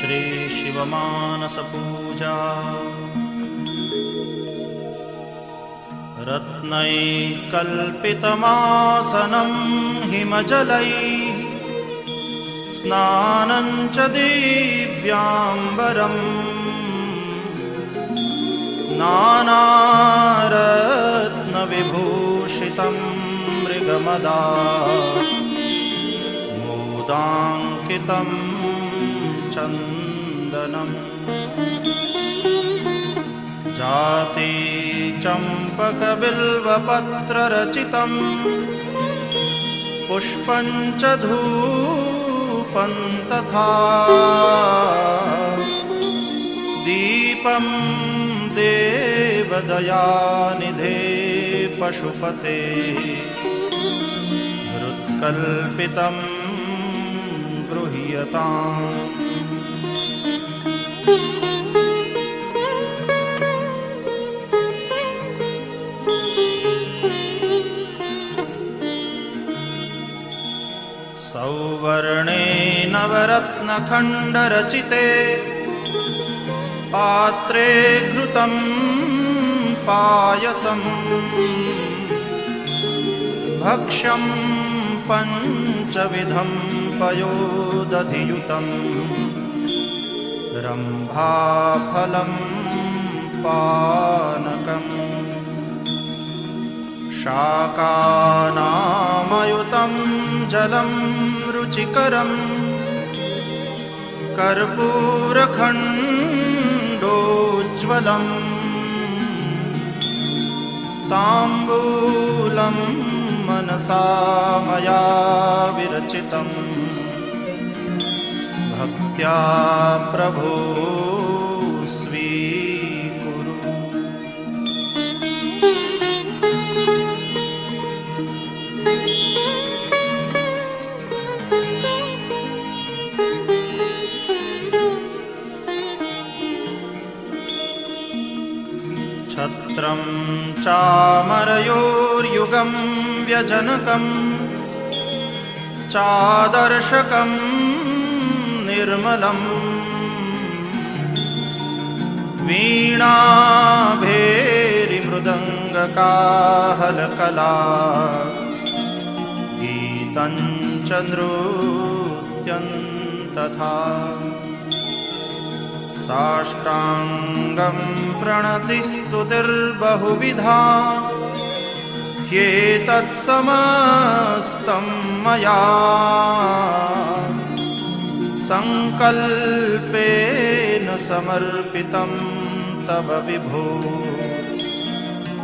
श्री शिवमानसपूजा रत्नैः कल्पितमासनं हिमजलैः स्नानं च दिव्याम्बरम् नानारत्नविभूषितं मृगमदा मोदाङ्कितं चन्दनम् जाति चम्पकबिल्वपत्ररचितं पुष्पं च धूपं तथा दीपं देवदयानिधे पशुपते हृत्कल्पितं गृह्यताम्। सौवर्णे नवरत्नखण्डरचिते पात्रे घृतं पायसं भक्ष्यं पञ्चविधं पयोदधियुतं रम्भाफलं पानकम् शाकानामयुतं जलं रुचिकरं कर्पूरखण्डोज्ज्वलं ताम्बूलं मनसा मया विरचितं भक्त्या प्रभो स्वीकुरु। छत्रं चामरयोर्युगं व्यजनकं चादर्शकं निर्मलं वीणाभेरिमृदङ्गकाहलकला गीतं च नृत्यं तथा साष्टाङ्गं प्रणतिस्तुतिर्बहुविधा ह्येतत्समस्तं मया सङ्कल्पेन समर्पितं तव विभो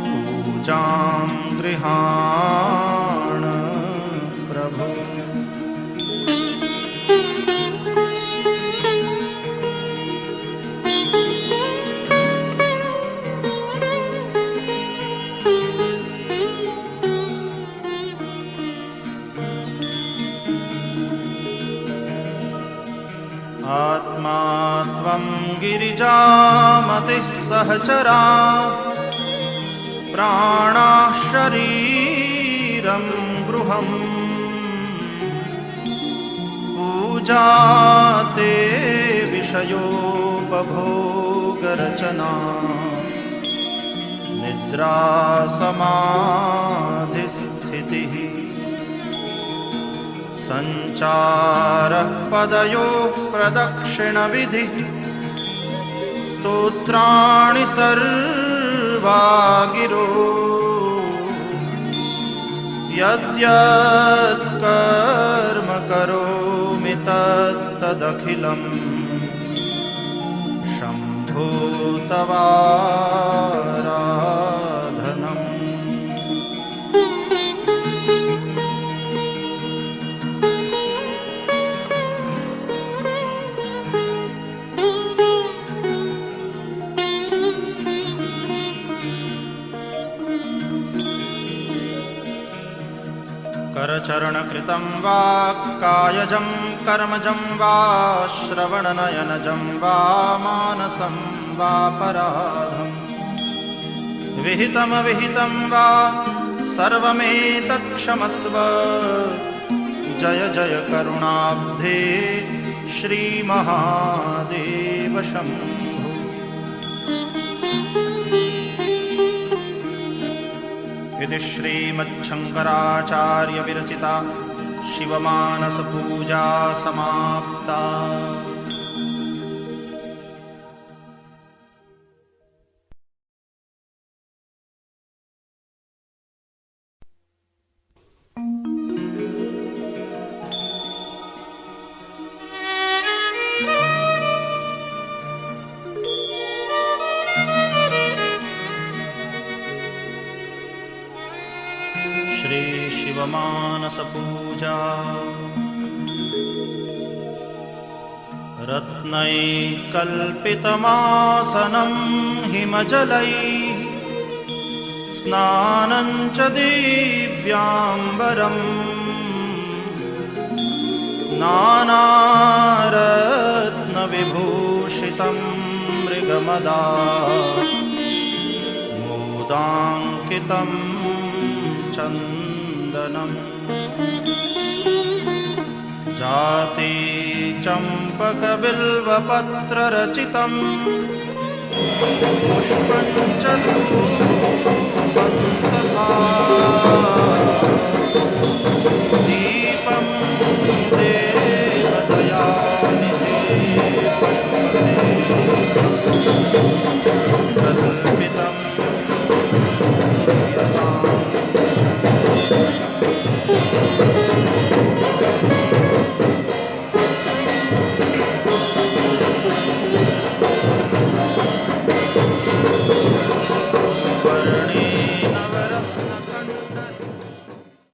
पूजां गृहाण प्रभो। आत्मा त्वं गिरिजामतिः सहचरा प्राणाः शरीरं गृहम् पूजा ते विषयोपभोगरचना निद्रा समाधिस्थितिः संचारः पदयोः प्रदक्षिणविधिः स्तोत्राणि सर्वा गिरो यद्यत् कर्म करोमि तदखिलं शम्भो तवाराधनम्। करचरणकृतं वा कायजं कर्मजं वा श्रवणनयनजं वा मानसं वापराधं विहितमविहितं वा सर्वमेतत्क्षमस्व। जय जय करुणाब्धे श्रीमहादेव शम्भो। इति श्रीमच्छङ्कराचार्यविरचिता शिवमानसपूजा समाप्ता। श्री शिवमानसपूजा। रत्नैकल्पितमासनं हिमजलैः स्नानं च दिव्याम्बरम् नानारत्नविभूषितं मृगमदा मोदाङ्कितं चन्दनम् जाति चम्पकबिल्वपत्ररचितं पुष्पं च धूपं तथा दीपं